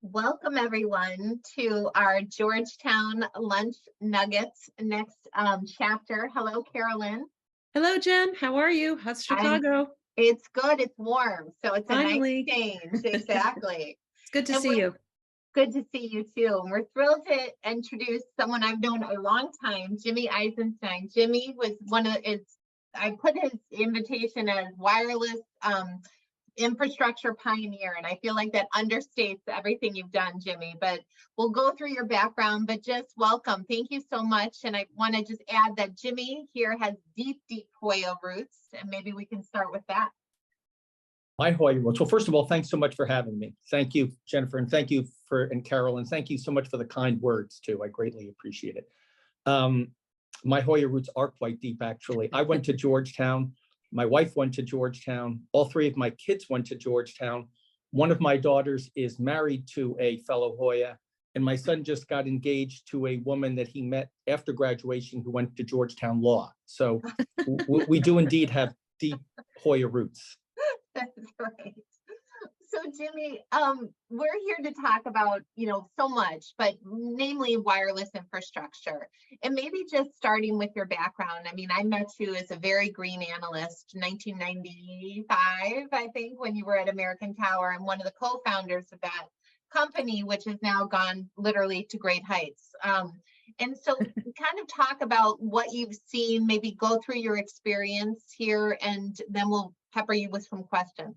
Welcome everyone to our Georgetown Lunch Nuggets next chapter. Hello, Carolyn. Hello, Jen. How are you? How's Chicago? It's good. It's warm, so it's Finally. a nice change. Exactly. It's good to And see you. Good to see you too. And we're thrilled to introduce someone I've known a long time, Jimmy Eisenstein. Jimmy was I put his invitation as wireless infrastructure pioneer, and I feel like that understates everything you've done, Jimmy. But we'll go through your background, but just welcome. Thank you so much. And I want to just add that Jimmy here has deep Hoya roots, and maybe we can start with that. My Hoya roots. Well, first of all, thanks so much for having me. Thank you, Jennifer, and thank you and Carolyn. Thank you so much for the kind words too. I greatly appreciate it. My Hoya roots are quite deep, actually. I went to Georgetown. My wife went to Georgetown. All three of my kids went to Georgetown. One of my daughters is married to a fellow Hoya, and my son just got engaged to a woman that he met after graduation who went to Georgetown Law. So we do indeed have deep Hoya roots. That's right. So Jimmy, we're here to talk about, so much, but namely wireless infrastructure. And maybe just starting with your background. I mean, I met you as a very green analyst, 1995, I think, when you were at American Tower, and one of the co-founders of that company, which has now gone literally to great heights. And so kind of talk about what you've seen, maybe go through your experience here, and then we'll pepper you with some questions.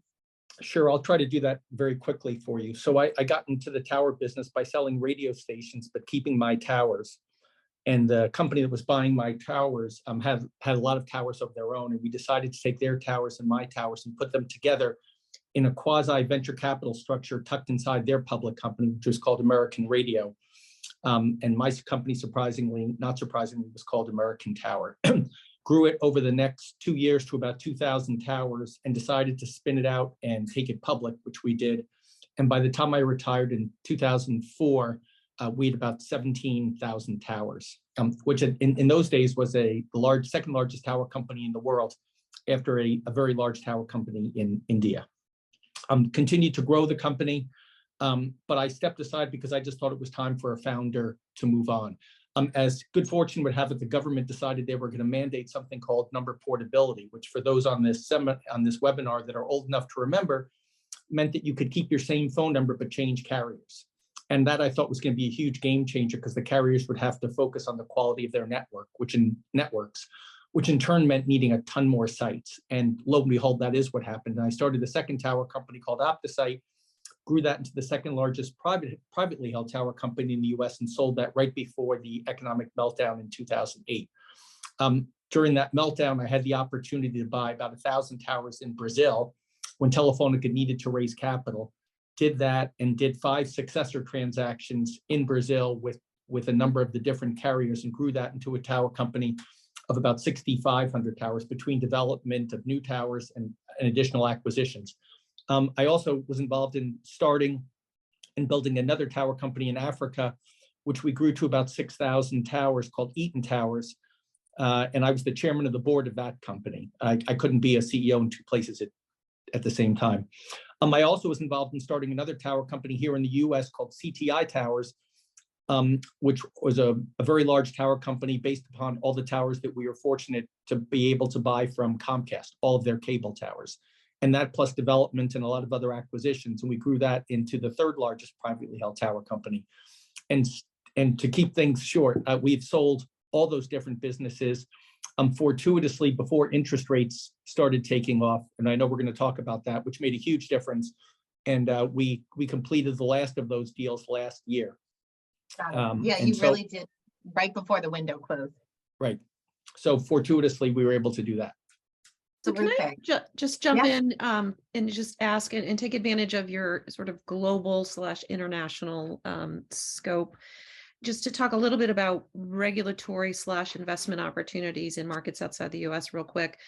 Sure, I'll try to do that very quickly for you. So I got into the tower business by selling radio stations, but keeping my towers. And the company that was buying my towers had a lot of towers of their own. And we decided to take their towers and my towers and put them together in a quasi venture capital structure tucked inside their public company, which was called American Radio. And my company, not surprisingly, was called American Tower. Grew it over the next 2 years to about 2,000 towers and decided to spin it out and take it public, which we did. And by the time I retired in 2004, we had about 17,000 towers, which in those days was the second largest tower company in the world after a very large tower company in India. Continued to grow the company, but I stepped aside because I just thought it was time for a founder to move on. As good fortune would have it, the government decided they were going to mandate something called number portability, which for those on this webinar that are old enough to remember, meant that you could keep your same phone number but change carriers. And that I thought was going to be a huge game changer because the carriers would have to focus on the quality of their network, which in turn meant needing a ton more sites. And lo and behold, that is what happened. And I started the second tower company called OptiSite, grew that into the second largest privately held tower company in the US, and sold that right before the economic meltdown in 2008. During that meltdown, I had the opportunity to buy about 1,000 towers in Brazil when Telefonica needed to raise capital. Did that and did 5 successor transactions in Brazil with a number of the different carriers, and grew that into a tower company of about 6,500 towers between development of new towers and additional acquisitions. I also was involved in starting and building another tower company in Africa, which we grew to about 6,000 towers, called Eaton Towers. And I was the chairman of the board of that company. I couldn't be a CEO in 2 places at the same time. I also was involved in starting another tower company here in the US called CTI Towers, which was a very large tower company based upon all the towers that we were fortunate to be able to buy from Comcast, all of their cable towers. And that plus development and a lot of other acquisitions. And we grew that into the 3rd largest privately held tower company. And to keep things short, we've sold all those different businesses fortuitously before interest rates started taking off. And I know we're going to talk about that, which made a huge difference. And we completed the last of those deals last year. Yeah, you really did right before the window closed. Right. So fortuitously, we were able to do that. So can I just jump in and just ask and take advantage of your sort of global/international scope, just to talk a little bit about regulatory/investment opportunities in markets outside the US real quick.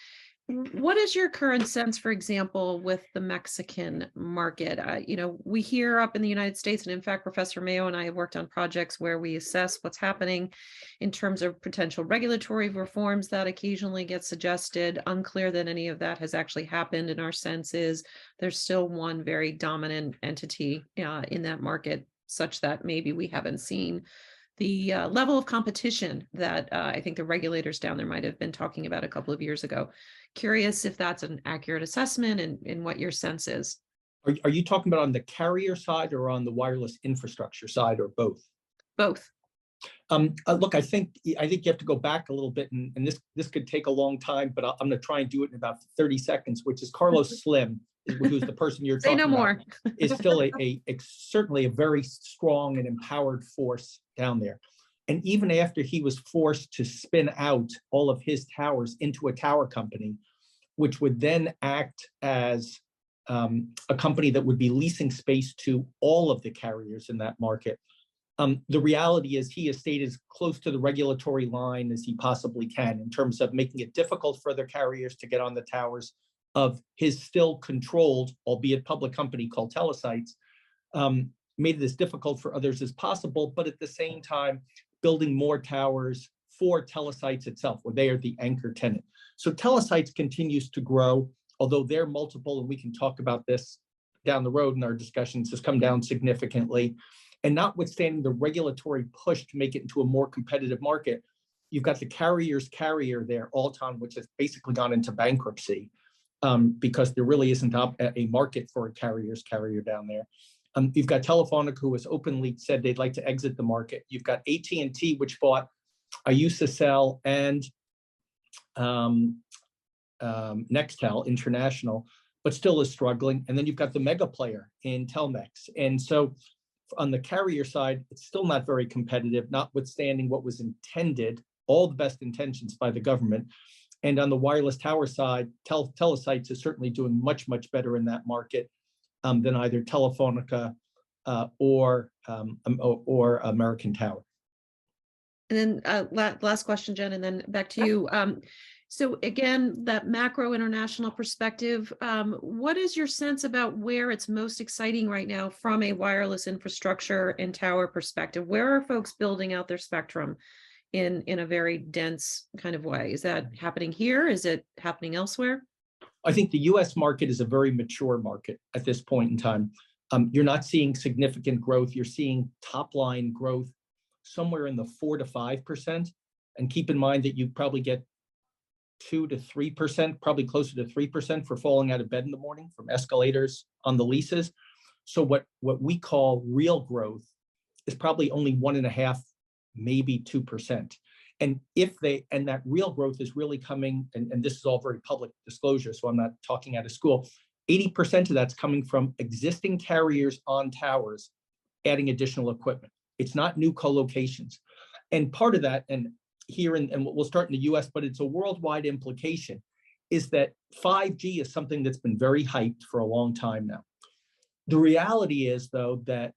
What is your current sense, for example, with the Mexican market? We hear up in the United States, and in fact, Professor Mayo and I have worked on projects where we assess what's happening in terms of potential regulatory reforms that occasionally get suggested. Unclear that any of that has actually happened. And our sense is there's still one very dominant entity in that market, such that maybe we haven't seen the level of competition that I think the regulators down there might have been talking about a couple of years ago. Curious if that's an accurate assessment and what your sense is. Are you talking about on the carrier side or on the wireless infrastructure side, or both? Both. Look, I think you have to go back a little bit, and this could take a long time, but I'm going to try and do it in about 30 seconds, which is Carlos Slim, who's the person you're Say talking no about, more. is still certainly a very strong and empowered force down there. And even after he was forced to spin out all of his towers into a tower company, which would then act as a company that would be leasing space to all of the carriers in that market, the reality is he has stayed as close to the regulatory line as he possibly can in terms of making it difficult for other carriers to get on the towers of his still controlled, albeit public company called Telesites, made it as difficult for others as possible, but at the same time, building more towers for Telesites itself, where they are the anchor tenant. So Telesites continues to grow, although their multiple, and we can talk about this down the road in our discussions, has come down significantly. And notwithstanding the regulatory push to make it into a more competitive market, you've got the carrier's carrier there, Alton, which has basically gone into bankruptcy because there really isn't a market for a carrier's carrier down there. You've got Telefonica, who has openly said they'd like to exit the market. You've got AT&T, which bought Iusacell and Nextel International, but still is struggling. And then you've got the mega player in Telmex. And so on the carrier side, it's still not very competitive, notwithstanding what was intended, all the best intentions by the government. And on the wireless tower side, Telesites is certainly doing much, much better in that market than either Telefonica or American Tower. And then last question, Jen, and then back to you. So again, that macro international perspective, what is your sense about where it's most exciting right now from a wireless infrastructure and tower perspective? Where are folks building out their spectrum in a very dense kind of way? Is that happening here? Is it happening elsewhere? I think the US market is a very mature market at this point in time. You're not seeing significant growth. You're seeing top line growth somewhere in the 4 to 5%. And keep in mind that you probably get 2 to 3%, probably closer to 3% for falling out of bed in the morning from escalators on the leases. So what we call real growth is probably only 1.5%, maybe 2%. And that real growth is really coming, and this is all very public disclosure, so I'm not talking out of school, 80% of that's coming from existing carriers on towers adding additional equipment. It's not new co-locations. And part of that, and we'll start in the US, but it's a worldwide implication, is that 5G is something that's been very hyped for a long time now. The reality is, though, that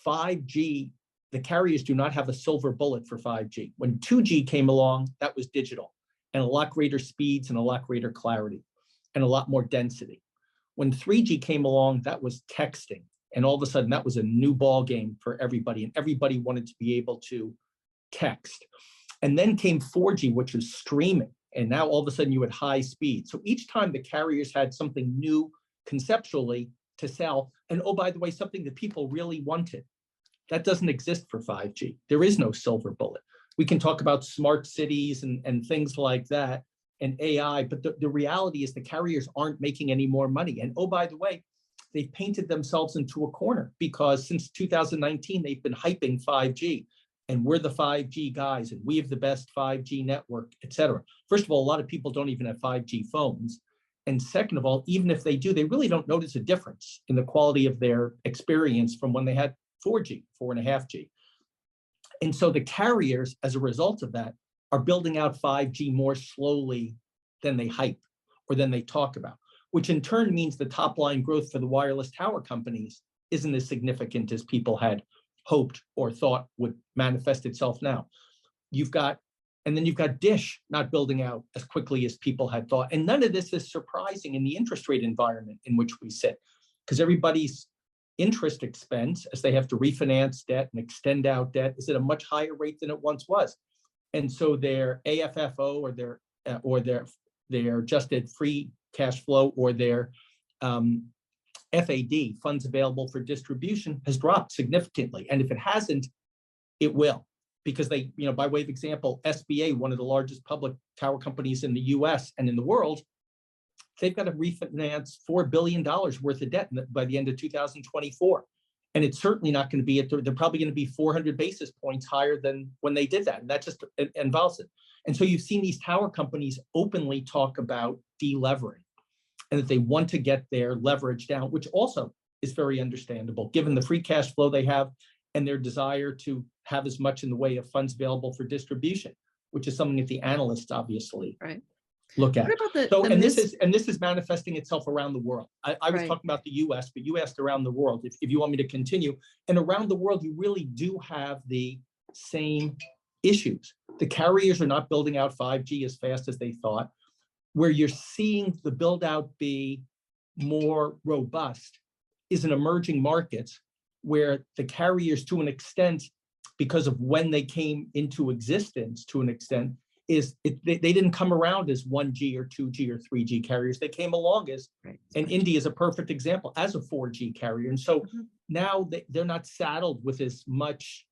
5G, the carriers do not have a silver bullet for 5G. When 2G came along, that was digital and a lot greater speeds and a lot greater clarity and a lot more density. When 3G came along, that was texting. And all of a sudden, that was a new ball game for everybody. And everybody wanted to be able to text. And then came 4G, which was streaming. And now all of a sudden you had high speed. So each time the carriers had something new conceptually to sell, and oh, by the way, something that people really wanted. That doesn't exist for 5G. There is no silver bullet. We can talk about smart cities and things like that and AI, but the reality is the carriers aren't making any more money. And oh, by the way, they've painted themselves into a corner because since 2019, they've been hyping 5G. And we're the 5G guys, and we have the best 5G network, et cetera. First of all, a lot of people don't even have 5G phones. And second of all, even if they do, they really don't notice a difference in the quality of their experience from when they had 4G, 4.5G. And so the carriers, as a result of that, are building out 5G more slowly than they hype or than they talk about, which in turn means the top line growth for the wireless tower companies isn't as significant as people had hoped or thought would manifest itself now. You've got And then you've got Dish not building out as quickly as people had thought. And none of this is surprising in the interest rate environment in which we sit, because everybody's interest expense, as they have to refinance debt and extend out debt, is at a much higher rate than it once was. And so their AFFO or their adjusted free cash flow or their FAD, funds available for distribution, has dropped significantly. And if it hasn't, it will. Because they, by way of example, SBA, one of the largest public tower companies in the US and in the world, they've got to refinance $4 billion worth of debt by the end of 2024. And it's certainly not going to be, they're probably going to be 400 basis points higher than when they did that. And that just involves it. And so you've seen these tower companies openly talk about delevering and that they want to get their leverage down, which also is very understandable given the free cash flow they have and their desire to have as much in the way of funds available for distribution, which is something that the analysts obviously look at. This is manifesting itself around the world. I was talking about the US, but you asked around the world, if you want me to continue. And around the world, you really do have the same issues. The carriers are not building out 5G as fast as they thought. Where you're seeing the build out be more robust is in emerging markets, where the carriers, to an extent, because of when they came into existence, to an extent, they didn't come around as 1G or 2G or 3G carriers. They came along as, and India is a perfect example, as a 4G carrier. And so now they're not saddled with as much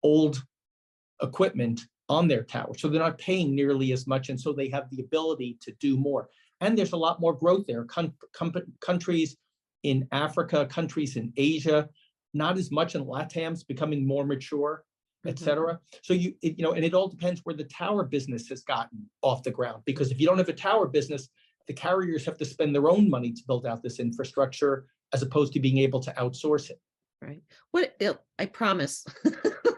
old equipment on their tower. So they're not paying nearly as much. And so they have the ability to do more. And there's a lot more growth there. Countries in Africa, countries in Asia, not as much in LATAM's becoming more mature, et cetera. So and it all depends where the tower business has gotten off the ground. Because if you don't have a tower business, the carriers have to spend their own money to build out this infrastructure as opposed to being able to outsource it. Right. I promise.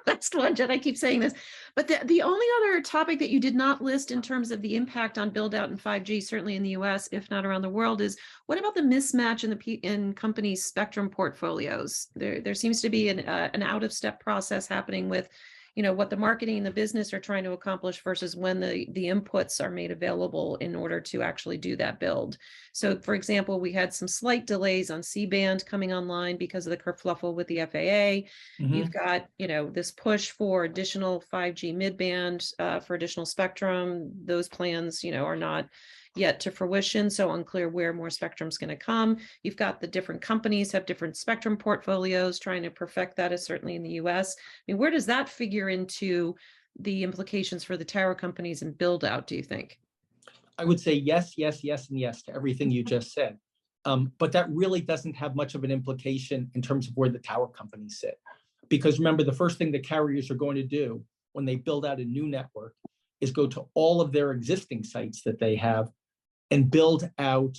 That's the one, Jen, I keep saying this. But the only other topic that you did not list in terms of the impact on build out in 5G, certainly in the US, if not around the world, is what about the mismatch in companies' spectrum portfolios? There seems to be an out of step process happening with what the marketing and the business are trying to accomplish versus when the inputs are made available in order to actually do that build. So for example, we had some slight delays on C-band coming online because of the kerfluffle with the FAA. You've got, this push for additional 5G mid-band for additional spectrum. Those plans, are not yet to fruition, so unclear where more spectrum is going to come. You've got the different companies have different spectrum portfolios trying to perfect that, is certainly in the US. I mean, where does that figure into the implications for the tower companies and build out, do you think? I would say yes, yes, yes, and yes to everything you just said. But that really doesn't have much of an implication in terms of where the tower companies sit. Because remember, the first thing the carriers are going to do when they build out a new network is go to all of their existing sites that they have and build out,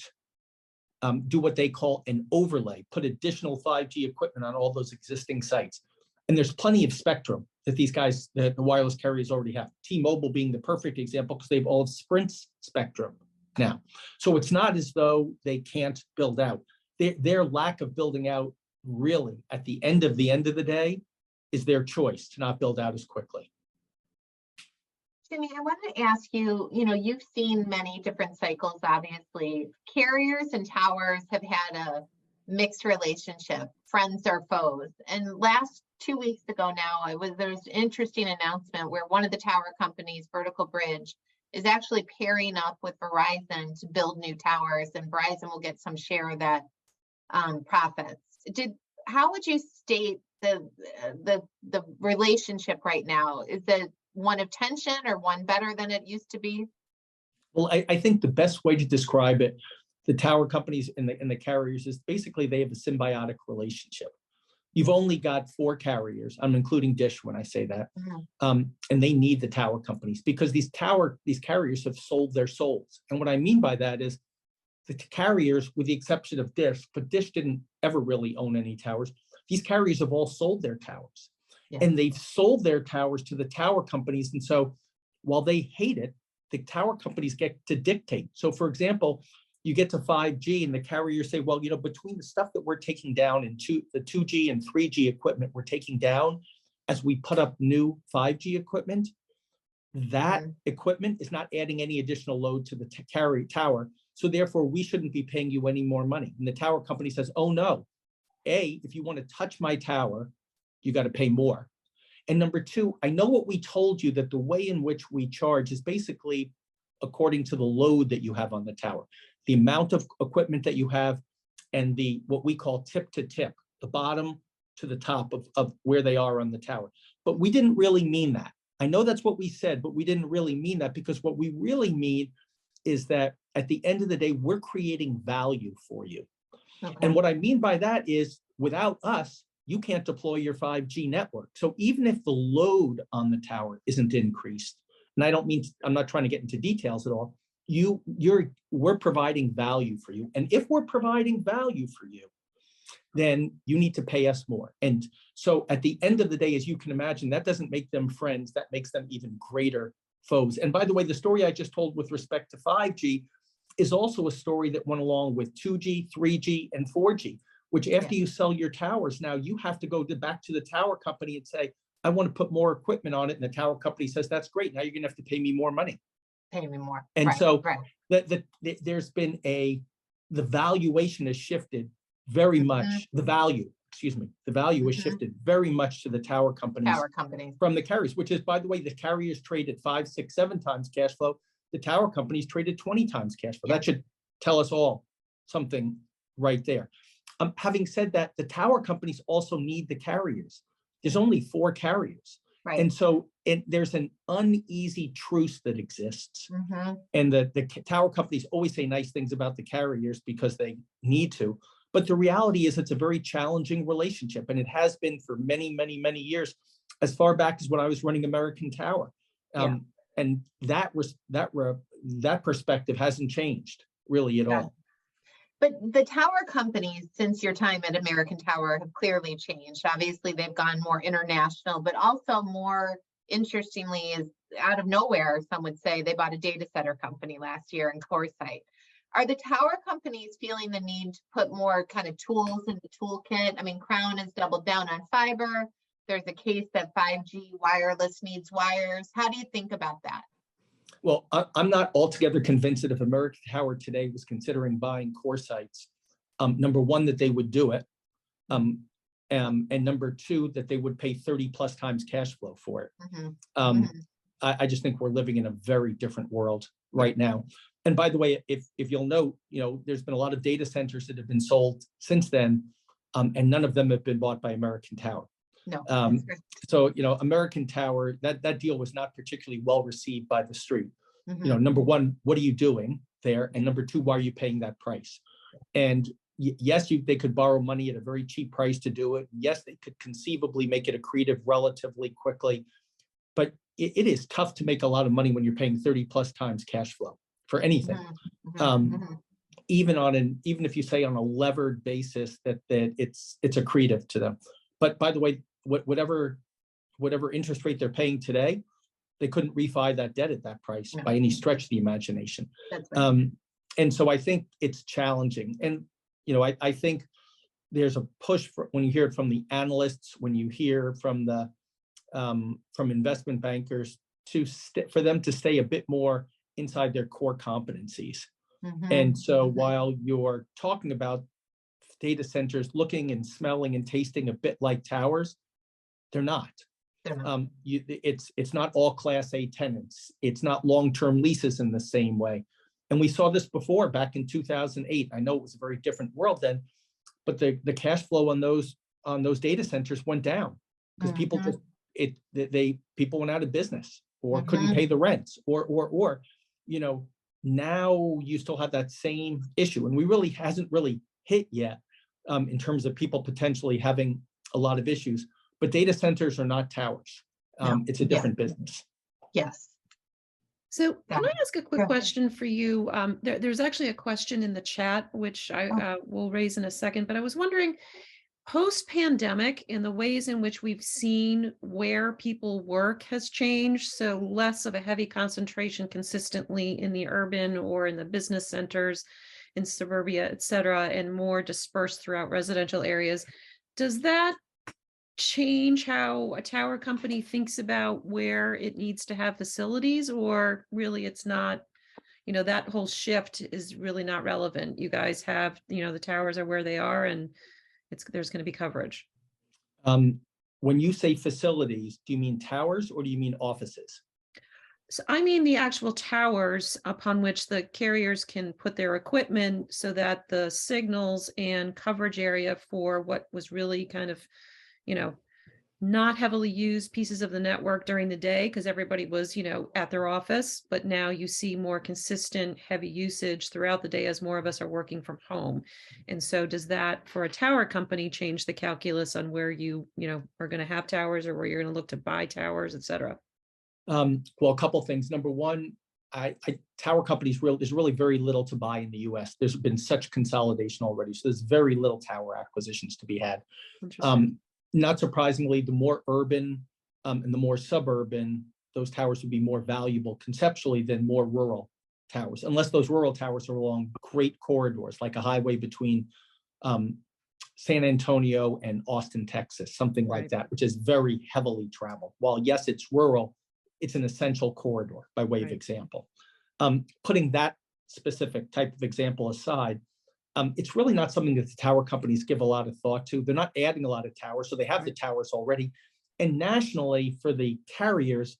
do what they call an overlay, put additional 5G equipment on all those existing sites. And there's plenty of spectrum that these guys, the wireless carriers already have. T-Mobile being the perfect example because they've all of Sprint's spectrum now. So it's not as though they can't build out. Their lack of building out really at the end of the day is their choice to not build out as quickly. Jimmy, I wanted to ask you, you've seen many different cycles, obviously. Carriers and towers have had a mixed relationship, friends or foes. And last 2 weeks ago now, there was an interesting announcement where one of the tower companies, Vertical Bridge, is actually pairing up with Verizon to build new towers, and Verizon will get some share of that profits. How would you state the relationship right now? Is it one of tension or one better than it used to be? Well, I think the best way to describe it, the tower companies and the carriers, is basically they have a symbiotic relationship. You've only got 4 carriers. I'm including Dish when I say that. And they need the tower companies because these carriers have sold their souls. And what I mean by that is the carriers, with the exception of Dish, but Dish didn't ever really own any towers. These carriers have all sold their towers. Yeah. And they've sold their towers to the tower companies. And so while they hate it, the tower companies get to dictate. So for example, you get to 5G and the carriers say, well, between the stuff that we're taking down and the 2G and 3G equipment we're taking down, as we put up new 5G equipment, that equipment is not adding any additional load to the carry tower. So therefore, we shouldn't be paying you any more money. And the tower company says, oh no, if you want to touch my tower, you got to pay more. And number two, I know what we told you, that the way in which we charge is basically according to the load that you have on the tower, the amount of equipment that you have, and the what we call tip to tip, the bottom to the top of where they are on the tower. But we didn't really mean that. I know that's what we said, but we didn't really mean that, because what we really mean is that at the end of the day, we're creating value for you. Okay. And what I mean by that is, without us, you can't deploy your 5G network. So even if the load on the tower isn't increased, and I'm not trying to get into details at all, we're providing value for you. And if we're providing value for you, then you need to pay us more. And so at the end of the day, as you can imagine, that doesn't make them friends, that makes them even greater foes. And by the way, the story I just told with respect to 5G is also a story that went along with 2G, 3G, and 4G, which after you sell your towers, now you have to go back to the tower company and say, I want to put more equipment on it. And the tower company says, that's great. Now you're going to have to pay me more money. Pay me more. And there's been the valuation has shifted very much. The value has shifted very much to the tower companies from the carriers, which is, by the way, the carriers trade at 5, 6, 7 times cash flow. The tower companies traded 20 times cash flow. That should tell us all something right there. Having said that, the tower companies also need the carriers. There's only 4 carriers. Right. And so there's an uneasy truce that exists. And the tower companies always say nice things about the carriers because they need to. But the reality is it's a very challenging relationship. And it has been for many, many, many years, as far back as when I was running American Tower. And that perspective hasn't changed really at all. But the tower companies, since your time at American Tower, have clearly changed. Obviously, they've gone more international, but also more interestingly, is out of nowhere, some would say, they bought a data center company last year in CoreSite. Are the tower companies feeling the need to put more kind of tools in the toolkit? I mean, Crown has doubled down on fiber. There's a case that 5G wireless needs wires. How do you think about that? Well, I'm not altogether convinced that if American Tower today was considering buying CoreSites, number one, that they would do it. And number two, that they would pay 30 plus times cash flow for it. I just think we're living in a very different world right now. And by the way, if you'll note, there's been a lot of data centers that have been sold since then, and none of them have been bought by American Tower. No. So, American Tower, that deal was not particularly well received by the street. Number one, what are you doing there? And number two, why are you paying that price? And yes, they could borrow money at a very cheap price to do it. Yes, they could conceivably make it accretive relatively quickly, but it is tough to make a lot of money when you're paying 30 plus times cash flow for anything. Even if you say on a levered basis that it's accretive to them. But by the way, whatever interest rate they're paying today, they couldn't refi that debt at that price by any stretch of the imagination. That's right. And so I think it's challenging. And, I think there's a push when you hear it from the analysts, when you hear from from investment bankers for them to stay a bit more inside their core competencies. And so while you're talking about data centers looking and smelling and tasting a bit like towers, they're not. It's not all Class A tenants. It's not long-term leases in the same way. And we saw this before back in 2008. I know it was a very different world then, but the cash flow on those data centers went down because people people went out of business or couldn't pay the rents or now you still have that same issue, and we really hasn't really hit yet in terms of people potentially having a lot of issues. But data centers are not towers. It's a different business. Yes. So can I ask a quick question for you? There's actually a question in the chat, which I will raise in a second, but I was wondering, post-pandemic, in the ways in which we've seen where people work has changed, so less of a heavy concentration consistently in the urban or in the business centers, in suburbia, et cetera, and more dispersed throughout residential areas. Does that change how a tower company thinks about where it needs to have facilities, or really it's not, that whole shift is really not relevant? You guys have, the towers are where they are, and there's going to be coverage. When you say facilities, do you mean towers or do you mean offices? So I mean the actual towers upon which the carriers can put their equipment so that the signals and coverage area for what was really kind of, not heavily used pieces of the network during the day because everybody was, at their office, but now you see more consistent heavy usage throughout the day as more of us are working from home. And so does that, for a tower company, change the calculus on where you are going to have towers, or where you're going to look to buy towers, et cetera? Well, a couple things. Number one, tower companies there's really very little to buy in the U.S. There's been such consolidation already, so there's very little tower acquisitions to be had. Not surprisingly, the more urban and the more suburban, those towers would be more valuable conceptually than more rural towers, unless those rural towers are along great corridors, like a highway between San Antonio and Austin, Texas, something like that, which is very heavily traveled. While yes, it's rural, it's an essential corridor by way of example. Putting that specific type of example aside, it's really not something that the tower companies give a lot of thought to. They're not adding a lot of towers, so they have the towers already. And nationally, for the carriers,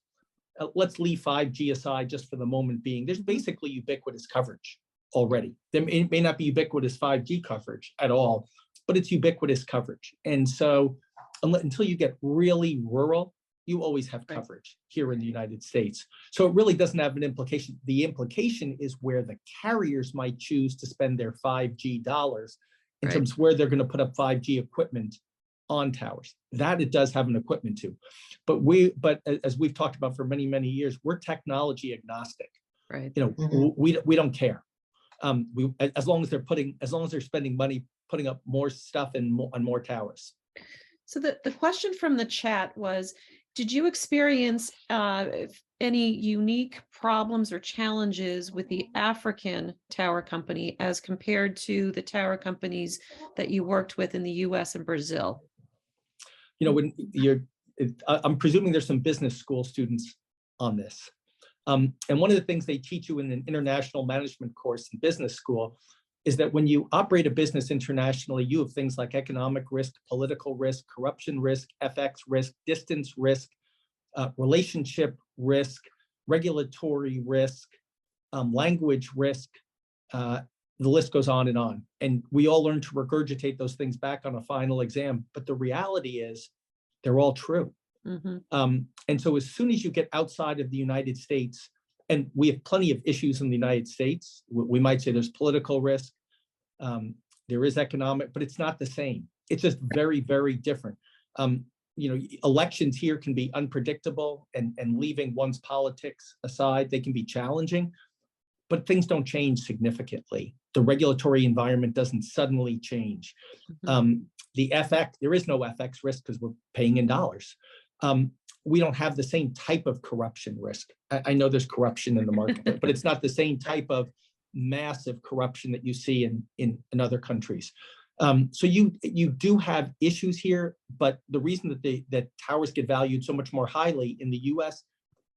let's leave 5G aside just for the moment being, there's basically ubiquitous coverage already. There may not be ubiquitous 5G coverage at all, but it's ubiquitous coverage. And so until you get really rural, you always have coverage here in the United States. So it really doesn't have an implication. The implication is where the carriers might choose to spend their 5G dollars in terms of where they're going to put up 5G equipment on towers. That it does have an equipment to. But as we've talked about for many, many years, we're technology agnostic. Right. We don't care. As long as they're spending money putting up more stuff and on more towers. So the question from the chat was, did you experience any unique problems or challenges with the African tower company as compared to the tower companies that you worked with in the US and Brazil? When I'm presuming there's some business school students on this. And one of the things they teach you in an international management course in business school is that when you operate a business internationally, you have things like economic risk, political risk, corruption risk, FX risk, distance risk, relationship risk, regulatory risk, language risk. The list goes on and on. And we all learn to regurgitate those things back on a final exam. But the reality is they're all true. And so as soon as you get outside of the United States, and we have plenty of issues in the United States, we might say there's political risk, there is economic, but it's not the same. It's just very, very different. Elections here can be unpredictable, and leaving one's politics aside, they can be challenging, but things don't change significantly. The regulatory environment doesn't suddenly change. The FX, there is no FX risk because we're paying in dollars. We don't have the same type of corruption risk. I know there's corruption in the market, but it's not the same type of massive corruption that you see in other countries. So you do have issues here, but the reason that towers get valued so much more highly in the US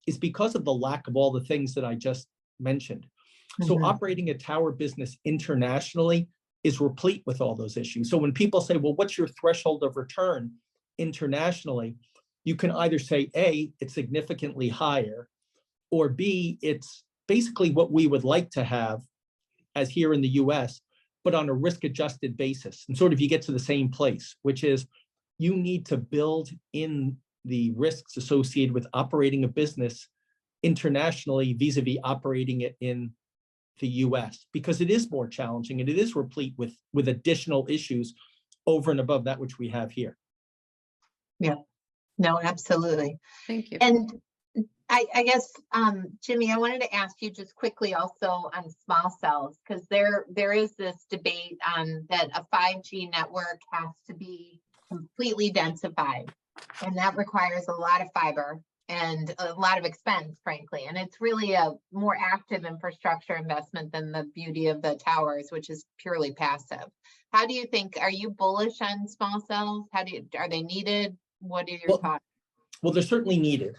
is because of the lack of all the things that I just mentioned. So operating a tower business internationally is replete with all those issues. So when people say, well, what's your threshold of return internationally? You can either say, A, it's significantly higher, or B, it's basically what we would like to have as here in the US, but on a risk-adjusted basis. And sort of you get to the same place, which is you need to build in the risks associated with operating a business internationally vis-a-vis operating it in the US, because it is more challenging and it is replete with additional issues over and above that which we have here. Yeah. No, absolutely. Thank you. And I guess, Jimmy, I wanted to ask you just quickly also on small cells, because there is this debate that a 5G network has to be completely densified, and that requires a lot of fiber and a lot of expense, frankly. And it's really a more active infrastructure investment than the beauty of the towers, which is purely passive. How do you think, are you bullish on small cells? Are they needed? What are your Well, thoughts? well, they're certainly needed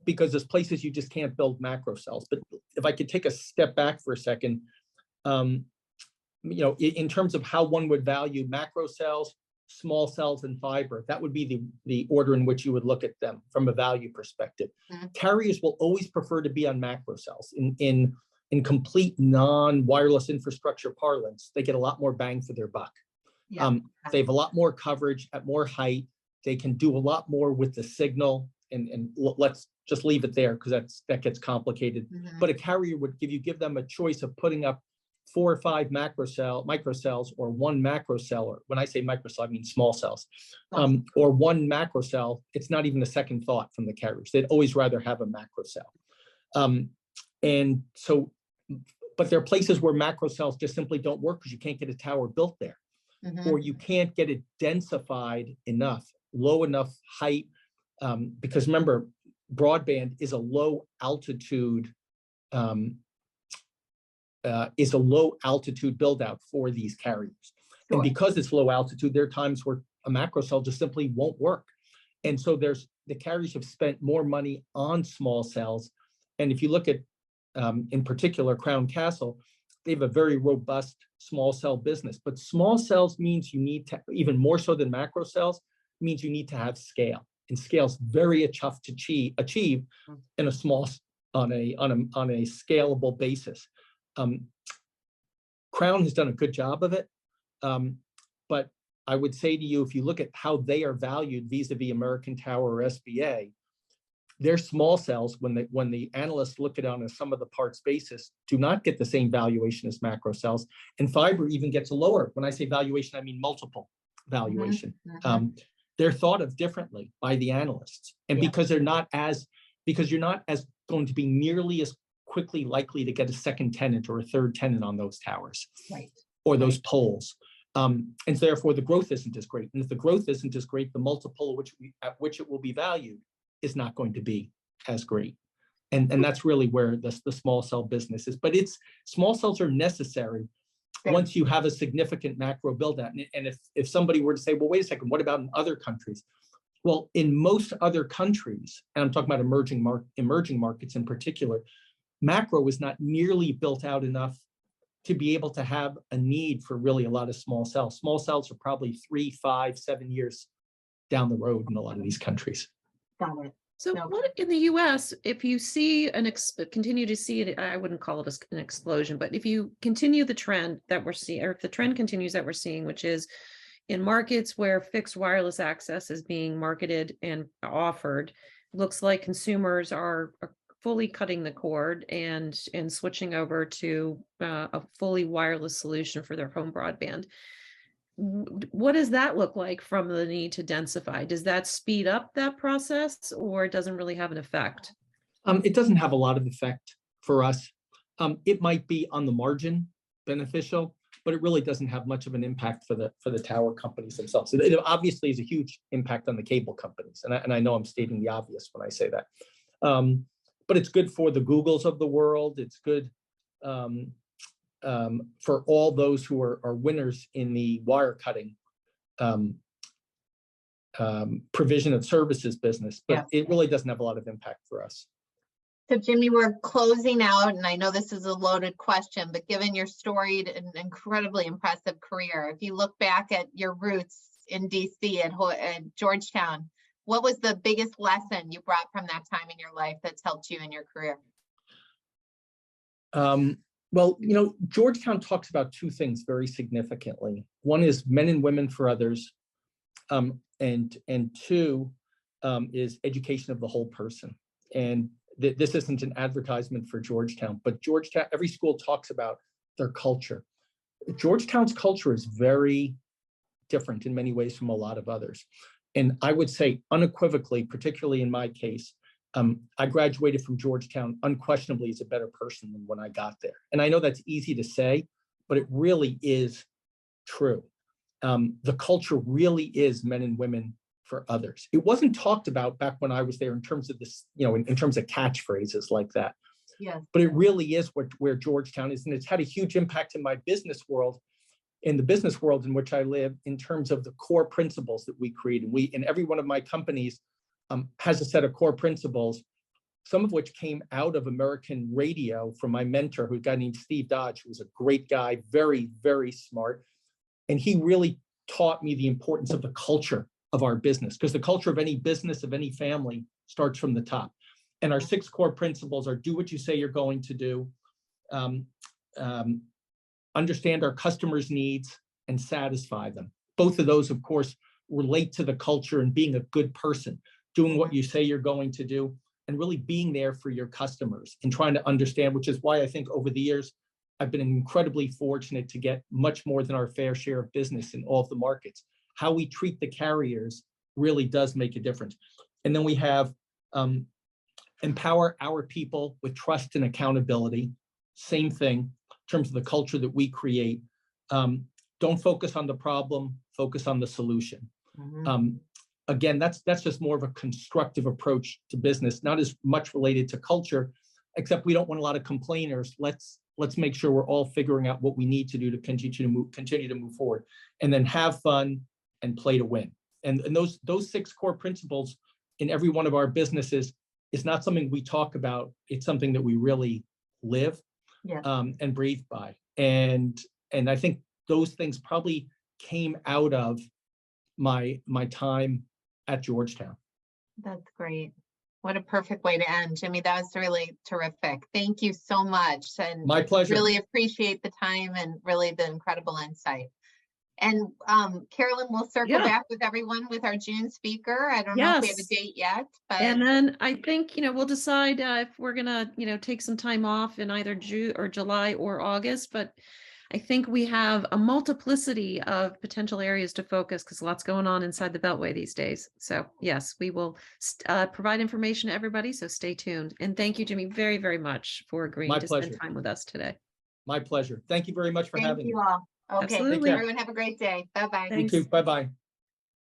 because there's places you just can't build macro cells. But if I could take a step back for a second, in terms of how one would value macro cells, small cells, and fiber, that would be the order in which you would look at them from a value perspective. Carriers will always prefer to be on macro cells. In complete non-wireless infrastructure parlance, they get a lot more bang for their buck. They have a lot more coverage at more height. They can do a lot more with the signal, and let's just leave it there because that gets complicated. But a carrier would give them a choice of putting up 4 or 5 microcells or 1 macro cell. Or when I say microcell, I mean small cells, or 1 macro cell. It's not even a second thought from the carriers. They'd always rather have a macro cell. And so, but there are places where macro cells just simply don't work because you can't get a tower built there, or you can't get it densified enough, low enough height, because remember, broadband is a low altitude build out for these carriers. And because it's low altitude, there are times where a macro cell just simply won't work. And so the carriers have spent more money on small cells. And if you look at, in particular, Crown Castle, they have a very robust small cell business. But small cells means you need to, even more so than macro cells, means you need to have scale. And scale is very tough to achieve in a small, on a scalable basis. Crown has done a good job of it, but I would say to you, if you look at how they are valued vis-a-vis American Tower or SBA, their small cells, when the analysts look at it on a sum of the parts basis, do not get the same valuation as macro cells, and fiber even gets a lower. When I say valuation, I mean multiple valuation. They're thought of differently by the analysts, and because you're not as going to be nearly as quickly likely to get a second tenant or a third tenant on those towers, or those poles. And so therefore the growth isn't as great. And if the growth isn't as great, the multiple at which it will be valued is not going to be as great. And that's really where the small cell business is. But small cells are necessary once you have a significant macro build out. And if somebody were to say, well, wait a second, what about in other countries? Well, in most other countries, and I'm talking about emerging markets in particular, macro is not nearly built out enough to be able to have a need for really a lot of small cells. Small cells are probably 3, 5, 7 years down the road in a lot of these countries. Got it. So what in the US, if you see continue to see it, I wouldn't call it an explosion, but if you continue the trend that we're seeing, or if the trend continues that we're seeing, which is in markets where fixed wireless access is being marketed and offered, looks like consumers are fully cutting the cord and switching over to a fully wireless solution for their home broadband. What does that look like from the need to densify? Does that speed up that process, or it doesn't really have an effect? It doesn't have a lot of effect for us. It might be on the margin beneficial, but it really doesn't have much of an impact for the tower companies themselves. It obviously is a huge impact on the cable companies, and I know I'm stating the obvious when I say that. But it's good for the Googles of the world. It's good for all those who are winners in the wire cutting provision of services business, but it really doesn't have a lot of impact for us. So Jimmy, we're closing out, and I know this is a loaded question, but given your storied and incredibly impressive career, if you look back at your roots in DC at Georgetown, what was the biggest lesson you brought from that time in your life that's helped you in your career? Well, Georgetown talks about 2 things very significantly. One is men and women for others, and 2 is education of the whole person. And this isn't an advertisement for Georgetown, but Georgetown, every school talks about their culture. Georgetown's culture is very different in many ways from a lot of others. And I would say unequivocally, particularly in my case, I graduated from Georgetown unquestionably as a better person than when I got there. And I know that's easy to say, but it really is true. The culture really is men and women for others. It wasn't talked about back when I was there in terms of this, in terms of catchphrases like that. But it really is where Georgetown is, and it's had a huge impact in my business world. in the business world in which I live in terms of the core principles that we create. And in every one of my companies has a set of core principles, some of which came out of American radio from my mentor, who's a guy named Steve Dodge, who was a great guy, very, very smart. And he really taught me the importance of the culture of our business, because the culture of any business, of any family, starts from the top. And our 6 core principles are: do what you say you're going to do, understand our customers' needs, and satisfy them. Both of those, of course, relate to the culture and being a good person, doing what you say you're going to do, and really being there for your customers and trying to understand, which is why I think over the years, I've been incredibly fortunate to get much more than our fair share of business in all of the markets. How we treat the carriers really does make a difference. And then we have empower our people with trust and accountability. Same thing in terms of the culture that we create. Don't focus on the problem, focus on the solution. Again, that's just more of a constructive approach to business, not as much related to culture, except we don't want a lot of complainers. Let's make sure we're all figuring out what we need to do to continue to move forward, and then have fun and play to win. And those 6 core principles in every one of our businesses is not something we talk about. It's something that we really live and breathe by. And I think those things probably came out of my time at Georgetown. That's great. What a perfect way to end, Jimmy. That was really terrific. Thank you so much. And my pleasure. Really appreciate the time and really the incredible insight. And Carolyn, we'll circle back with everyone with our June speaker. I don't know if we have a date yet, but. And then I think, we'll decide if we're gonna, take some time off in either June or July or August, but I think we have a multiplicity of potential areas to focus because lots going on inside the Beltway these days. So yes, we will provide information to everybody. So stay tuned. And thank you, Jimmy, very, very much for agreeing to spend time with us today. My pleasure. Thank you very much for having me. Thank you all. Okay, absolutely. Everyone have a great day. Bye-bye. You too. Bye-bye.